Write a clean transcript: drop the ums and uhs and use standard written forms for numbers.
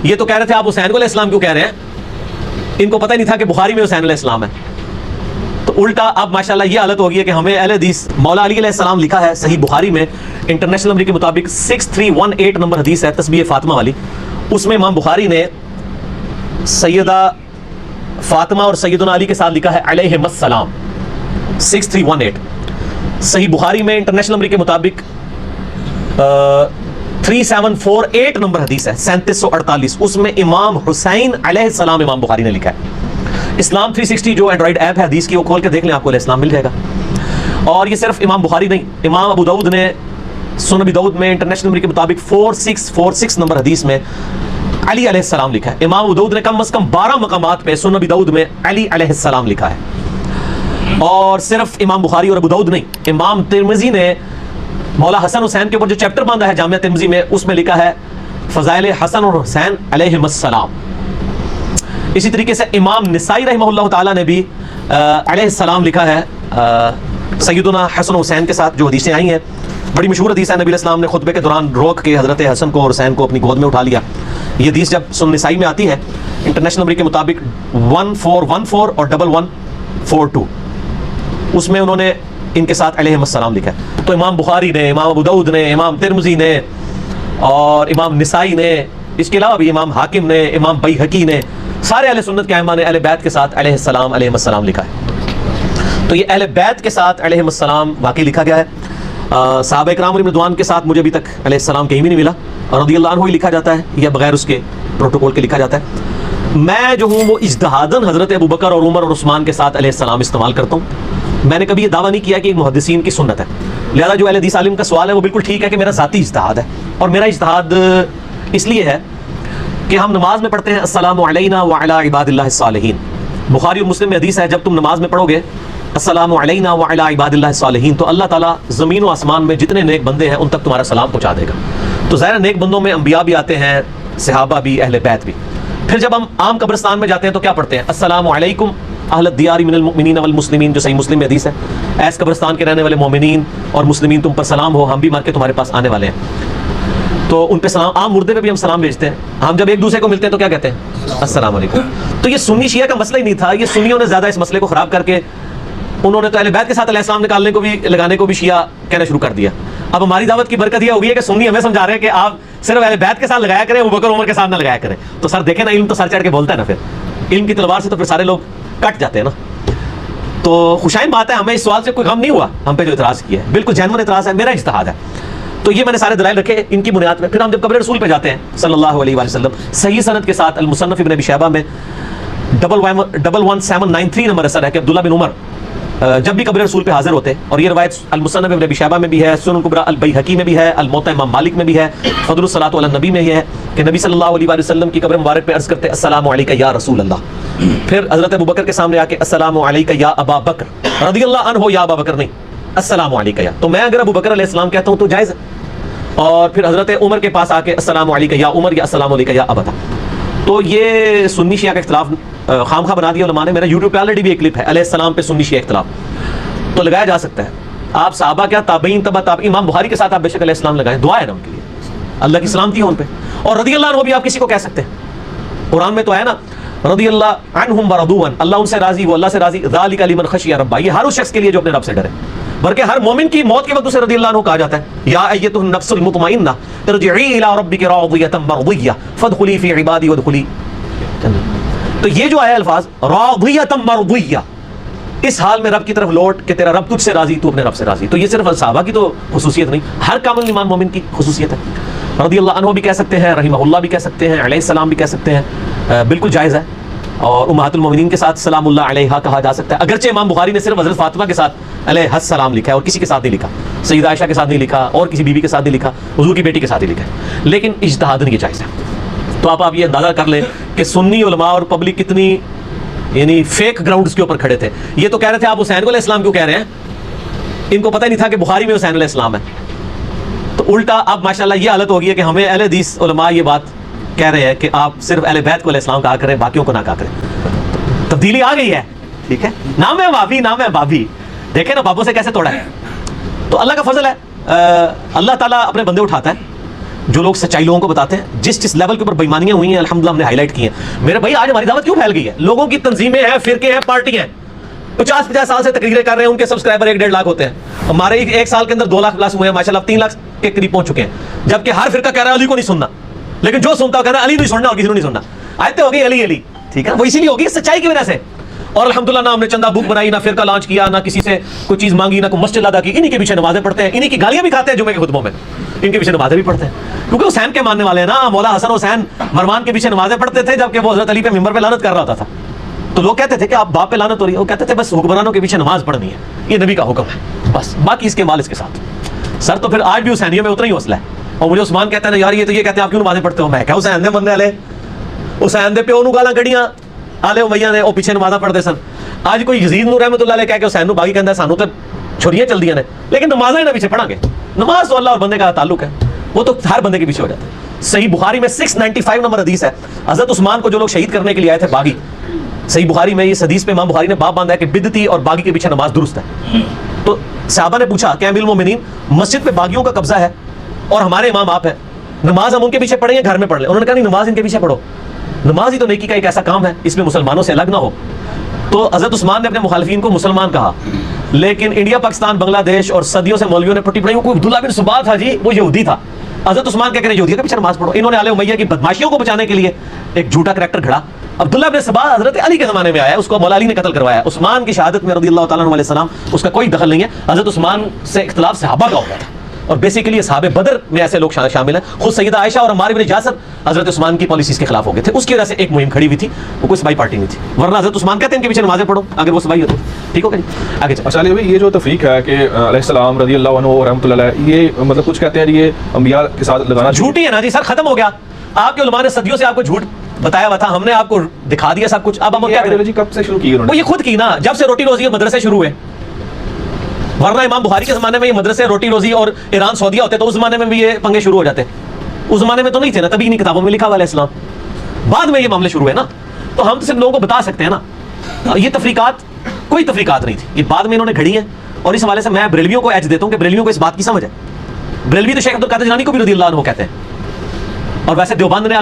یہ تو کہہ رہے تھے آپ حسین کو علیہ السلام کیوں کہہ رہے ہیں؟ ان کو پتہ ہی نہیں تھا کہ بخاری میں حسین علیہ السلام ہے. تو الٹا اب ماشاءاللہ یہ حالت ہو گئی ہے کہ ہمیں اہل حدیث مولا علی علیہ السلام لکھا ہے صحیح بخاری میں انٹرنیشنل نمبر کے مطابق 6318 نمبر حدیث ہے تسبیح فاطمہ والی. اس میں امام بخاری نے سیدہ فاطمہ اور سیدنا علی کے ساتھ لکھا ہے علیہم السلام 6318. صحیح بخاری میں انٹرنیشنل نمبر کے مطابق 3748 نمبر حدیث ہے 3748. اس میں امام حسین علیہ السلام امام بخاری نے لکھا ہے. اسلام 360 جو اینڈرائڈ ایپ ہے حدیث کی وہ کھول کے دیکھ لیں آپ کو علیہ السلام مل جائے گا. اور یہ صرف امام بخاری نہیں, امام ابو داؤد نے سنن ابی داؤد میں انٹرنیشنل نمبر کے مطابق 4646 نمبر حدیث میں علی علیہ السلام لکھا ہے. امام ابو داؤد نے کم از کم 12 مقامات پہ سنن ابی داؤد میں علی علیہ السلام لکھا ہے. اور صرف امام بخاری اور ابو داؤد نہیں, امام ترمذی نے مولا حسن حسین کے اوپر جو چیپٹر باندھا ہے جامعہ ترمذی میں, اس میں لکھا ہے فضائل حسن اور حسین علیہم السلام. اسی طریقے سے امام نسائی رحمہ اللہ تعالیٰ نے بھی علیہ السلام لکھا ہے سیدنا حسن حسین کے ساتھ. جو حدیثیں آئی ہیں بڑی مشہور حدیث ہے, نبی علیہ السلام نے خطبے کے دوران روک کے حضرت حسن کو اور حسین کو اپنی گود میں اٹھا لیا. یہ حدیث جب سنن نسائی میں آتی ہے انٹرنیشنل نمبر کے مطابق 1414 اور 1142, اس میں انہوں نے ان کے ساتھ علیہم السلام لکھا ہے. تو امام بخاری نے, امام ابو داؤد نے, امام ترمذی نے اور امام نسائی نے, اس کے علاوہ بھی امام حاکم نے, امام بیہقی نے, سارے اہل سنت کے ائمہ نے اہل بیت کے ساتھ علیہ السلام علیہم السلام لکھا ہے. تو یہ اہل بیت کے ساتھ علیہم السلام واقعی لکھا گیا ہے. صحابہ کرام رضوان کے ساتھ مجھے ابھی تک علیہ السلام کہیں بھی نہیں ملا, اور رضی اللہ عنہ ہی لکھا جاتا ہے یا بغیر اس کے پروٹوکول کے لکھا جاتا ہے. میں جو ہوں وہ اجتہاداً حضرت ابو بکر اور عمر اور عثمان کے ساتھ علیہ السلام استعمال کرتا ہوں. میں نے کبھی یہ دعویٰ نہیں کیا کہ ایک محدثین کی سنت ہے. لہذا جو اہل حدیث عالم کا سوال ہے وہ بالکل ٹھیک ہے کہ میرا ذاتی اجتہاد ہے, اور میرا اجتہاد اس لیے ہے کہ ہم نماز میں پڑھتے ہیں السلام علینا وعلی عباد اللہ الصالحین. بخاری اور مسلم میں حدیث ہے جب تم نماز میں پڑھو گے السلام علینا وعلی عباد اللہ الصالحین تو اللہ تعالیٰ زمین و آسمان میں جتنے نیک بندے ہیں ان تک تمہارا سلام پہنچا دے گا. تو ظاہر نیک بندوں میں انبیاء بھی آتے ہیں, صحابہ بھی, اہل بیت بھی. پھر جب ہم عام قبرستان میں جاتے ہیں تو کیا پڑھتے ہیں السلام علیکم اہل الدیار من المؤمنین والمسلمین, جو صحیح مسلم میں حدیث ہے. ایس قبرستان کے رہنے والے مومنین اور مسلمین تم پر سلام ہو, ہم بھی مر کے تمہارے پاس آنے والے ہیں. تو ان پہ سلام, عام مردے پہ بھی ہم سلام بھیجتے ہیں. ہم جب ایک دوسرے کو ملتے ہیں تو کیا کہتے ہیں السلام علیکم. تو یہ سنی شیعہ کا مسئلہ ہی نہیں تھا, یہ سنیوں نے زیادہ اس مسئلے کو خراب کر کے انہوں نے تو اہل بیت کے ساتھ علیہ السلام نکالنے کو بھی لگانے کو بھی شیعہ کہنا شروع کر دیا. اب ہماری دعوت کی برکت یہ ہوگی ہے کہ سنی ہمیں سمجھا رہے ہیں کہ آپ صرف اہل بیت کے ساتھ لگایا کریں, ابو بکر عمر کے ساتھ نہ لگایا کریں. تو سر دیکھیں نا, علم تو سر چڑھ کے بولتا ہے نا, پھر علم کی تلوار سے تو پھر سارے لوگ کٹ جاتے ہیں نا. تو خوشائن بات ہے, ہمیں اس سوال سے کوئی غم نہیں ہوا ہم پہ جو اعتراض کیا ہے, بالکل جینوئن اعتراض ہے, میرا اجتہاد ہے. تو یہ میں نے سارے دلائل رکھے ان کی بنیاد پہ. پھر ہم جب قبر رسول پہ جاتے ہیں صلی اللہ علیہ وآلہ وسلم صحیح سند کے ساتھ المصنف ابن ابی شیبہ میں 11793 نمبر اثر ہے کہ عبداللہ بن عمر جب بھی قبر رسول پہ حاضر ہوتے, اور یہ روایت المصنف ابن ابی شیبہ میں بھی ہے, سنن کبریٰ البیہقی میں بھی ہے, الموطأ امام مالک میں بھی ہے, فضل الصلاۃ علی النبی میں یہ ہے کہ نبی صلی اللہ علیہ وآلہ وسلم کی قبر مبارک پہ عرض کرتے السلام علیک یا رسول اللہ. پھر حضرت ابو بکر کے سامنے آ کے السلام علیک یا ابا بکر رضی اللہ عنہ, یا ابا بکر نہیں, السلام علیک یا. تو میں اگر ابو بکر علیہ السلام کہتا ہوں تو جائز ہے. اور پھر حضرت عمر کے پاس آ کے السلام علیک یا عمر یا السلام علیک یا ابا. تو یہ سنی شیعہ کا اختلاف خام خواہ بنا دیا علماء نے. میرا یوٹیوب پہ آلریڈی بھی ایک کلپ ہے علیہ السلام پہ سنی شیعہ اختلاف, تو لگایا جا سکتا ہے. آپ صحابہ کیا تابعین تبع تابعین, امام بخاری کے ساتھ آپ بے شک علیہ السلام لگائیں, دعا ہے نا ان کے لیے, اللہ کی سلامتی ہو ان پہ. اور رضی اللہ عنہ بھی آپ کسی کو کہہ سکتے ہیں, قرآن میں تو ہے نا رضی اللہ عنہم ورضوا عنہ, اللہ ان سے راضی, وہ اللہ سے راضی. ذالک لمن خشی ربہ, یہ ہر اس شخص کے لیے جو اپنے رب سے ڈرے. بلکہ ہر مومن کی موت کے وقت اسے رضی اللہ عنہ کہا جاتا ہے یا ایتھا النفس المطمئنہ ارجعی الی ربک راضیۃ مرضیہ فادخلی فی عبادی وادخلی جنت. تو یہ جو آیا الفاظ راضیۃ مرضیہ, اس حال میں رب کی طرف لوٹ کہ تیرا رب تجھ سے راضی, تو اپنے رب سے راضی. تو یہ صرف صحابہ کی تو خصوصیت نہیں, ہر کامل ایمان مومن کی خصوصیت ہے. رضی اللہ عنہ بھی کہہ سکتے ہیں, رحمہ اللہ بھی کہہ سکتے ہیں, علیہ السلام بھی کہہ سکتے ہیں, بالکل جائز ہے. اور امہات المومنین کے ساتھ سلام اللہ علیہا کہا جا سکتا ہے. اگرچہ امام بخاری نے صرف حضرت فاطمہ کے ساتھ علیہ السلام لکھا ہے اور کسی کے ساتھ نہیں لکھا, سیدہ عائشہ کے ساتھ نہیں لکھا, اور کسی بیوی کے ساتھ نہیں لکھا, حضور کی بیٹی کے ساتھ ہی لکھا ہے. لیکن اجتہاداً یہ جائز ہے. تو آپ یہ اندازہ کر لیں کہ سنی علماء اور پبلک کتنی یعنی فیک گراؤنڈز کے اوپر کھڑے تھے. یہ تو کہہ رہے تھے آپ حسین کو علیہ السلام کیوں کہہ رہے ہیں, ان کو پتہ ہی نہیں تھا کہ بخاری میں حسین علیہ السلام ہے. تو الٹا اب ماشاءاللہ یہ حالت ہو گئی ہے کہ ہمیں اہل حدیث علماء یہ بات کہہ رہے ہیں کہ آپ صرف اہل بیت کو علیہ السلام کہا کریں, باقیوں کو نہ کہا کریں. تبدیلی آ گئی ہے, ٹھیک ہے, نام ہے بابی, نام ہے بابی. دیکھیں نا بابوں سے کیسے توڑا ہے. تو اللہ کا فضل ہے, اللہ تعالیٰ اپنے بندے اٹھاتا ہے. جو لوگ سچائی لوگوں کو بتاتے ہیں، جس لیول کے اوپر بےمانیاں ہوئی ہیں الحمدللہ ہم نے ہائی لائٹ کی ہیں. میرے بھائی آج ہماری دعوت کیوں پھیل گئی ہے؟ لوگوں کی تنظیمیں ہیں، فرقے ہیں، پارٹیاں ہیں، 50 سال سے تقریریں کر رہے ہیں، ان کے سبسکرائبر 1-1.5 لاکھ ہوتے ہیں. ہمارے ایک سال کے اندر 2 لاکھ پلس ہوئے ہیں ماشاءاللہ، 3 لاکھ کے قریب پہنچ چکے ہیں. جبکہ ہر فرقہ کہہ رہا ہے علی کو نہیں سننا، لیکن جو سنتا ہے کہہ رہا ہے علی نہیں سننا اور کسی کو نہیں سننا. آیتیں ہو گئی علی علی، ٹھیک ہے، وہ اسی لیے ہوگی سچائی کی وجہ سے. اور الحمدللہ نہ ہم نے چندہ بک بنائی، نہ فرقہ لانچ کیا، نہ کسی سے کوئی چیز مانگی، نہ کوئی مسجد ادا کی. انہی کے پیچھے نمازیں پڑھتے ہیں، انہی کی گالیاں بھی کھاتے ہیں جمعے کے خطبوں میں، ان کے پیچھے نمازیں بھی پڑھتے ہیں، کیونکہ حسین کے ماننے والے ہیں نا. مولا حسن حسین مروان کے پیچھے نمازیں پڑھتے تھے جبکہ وہ حضرت علی پہ ممبر پہ لعنت کر رہا ہوتا تھا. تو لوگ کہتے تھے کہ آپ باپ پہ لعنت ہو رہی ہے، وہ کہتے تھے بس حکمرانوں کے پیچھے نماز پڑھنی ہے، یہ نبی کا حکم ہے بس، باقی اس کے مال اس کے ساتھ. سر تو پھر آج بھی حسینیوں میں اتنا ہی حوصلہ ہے. اور مجھے عثمان کہتا ہے یار یہ تو یہ کہتے ہیں آپ کیوں نمازیں پڑھتے ہو؟ میں کہا حسین دے بندے والے، حسین دے پیو نو گالاں کڑیاں آلے امیہ نے، وہ پیچھے نمازاں پڑھتے سن. آج کوئی یزید نو رحمۃ اللہ علیہ کہہ کے حسین نو باغی کہندا ہے سانو تے چھریاں چل دیاں نے، لیکن نمازیں نہ پیچھے پڑھاں گے. نماز تو اللہ اور بندے کا تعلق ہے، وہ تو ہر بندے کے پیچھے ہو جاتا ہے. صحیح بخاری میں 695 نمبر حدیث ہے، حضرت عثمان کو جو لوگ شہید کرنے کے لیے آئے تھے باغی، صحیح بخاری میں اس حدیث پہ امام بخاری نے باب باندھا ہے کہ بدعتی اور باغی کے پیچھے نماز درست ہے. تو صحابہ نے پوچھا کہ امیر المومنین مسجد پہ باغیوں کا قبضہ ہے اور ہمارے امام آپ ہیں، نماز ہم ان کے پیچھے پڑھیں گے گھر میں پڑھ لیں؟ انہوں نے کہا نہیں، نماز ان کے پیچھے پڑھو، نماز ہی تو نیکی کا ایک ایسا کام ہے اس میں مسلمانوں سے الگ نہ ہو. تو حضرت عثمان نے اپنے مخالفین کو مسلمان کہا، لیکن انڈیا پاکستان بنگلہ دیش اور صدیوں سے مولویوں نے پٹی پڑھائی. وہ کوئی عبداللہ بن سبا تھا جی، وہ یہودی تھا. حضرت عثمان کہہ کے یہودیوں کے پیچھے نماز پڑھو. انہوں نے آل امیہ کی بدماشیوں کو بچانے کے لیے ایک جھوٹا کریکٹر گھڑا. عبداللہ بن سبا حضرت علی کے زمانے میں آیا ہے، اس کو مولا علی نے قتل کروایا. عثمان کی شہادت میں رضی اللہ تعالیٰ عنہ علیہ السلام اس کا کوئی دخل نہیں ہے. حضرت عثمان سے اختلاف صحابہ کا ہو گیا تھا، اور بیسیکلی اصحاب بدر میں ایسے لوگ شامل ہیں. خود سیدہ عائشہ اور عمار بن یاسر حضرت عثمان کی پالیسیز کے خلاف ہو گئے تھے، اس کی وجہ سے ایک مہم کھڑی ہوئی تھی. وہ کوئی سبائی پارٹی نہیں تھی، ورنہ حضرت عثمان کہتے ہیں ان کے پیچھے نمازیں پڑھو اگر وہ سبائی ہوتے. ٹھیک ہو گیا جی، آگے چلیں. اچھا علی بھائی، یہ جو تفریق ہے کہ علیہ السلام رضی اللہ عنہ رحمۃ اللہ علیہ، یہ مطلب کچھ کہتے ہیں یہ انبیاء کے ساتھ لگانا جھوٹی ہے نا جی. سر ختم ہو گیا، آپ کے علماء نے صدیوں سے آپ کو جھوٹ بتایا ہوا تھا، ہم نے آپ کو دکھا دیا سب کچھ. اب ہم کیا آئیڈیالوجی کب سے شروع کی انہوں نے؟ وہ یہ خود کی نا، جب سے روٹی روزی اور مدرسے شروع ہوئے. ورنہ امام بخاری کے زمانے میں یہ مدرسے روٹی روزی اور ایران سعودیہ ہوتے تو اس زمانے میں بھی یہ پنگے شروع ہو جاتے. اس زمانے میں تو نہیں تھے نا، تبھی انہیں کتابوں میں لکھا ہوا ہے اسلام. بعد میں یہ معاملے شروع ہوئے نا، تو ہم تو صرف لوگوں کو بتا سکتے ہیں نا. یہ تفریقات کوئی تفریقات نہیں تھی، یہ بعد میں انہوں نے گھڑی ہیں. اور اس حوالے سے میں بریلویوں کو ایج دیتا ہوں کہ بریلویوں کو اس بات کی سمجھ ہے. بریلوی تو شیخ عبد القادر جیلانی کو بھی رضی اللہ عنہ کہتے ہیں، اور ویسے دیوبند نے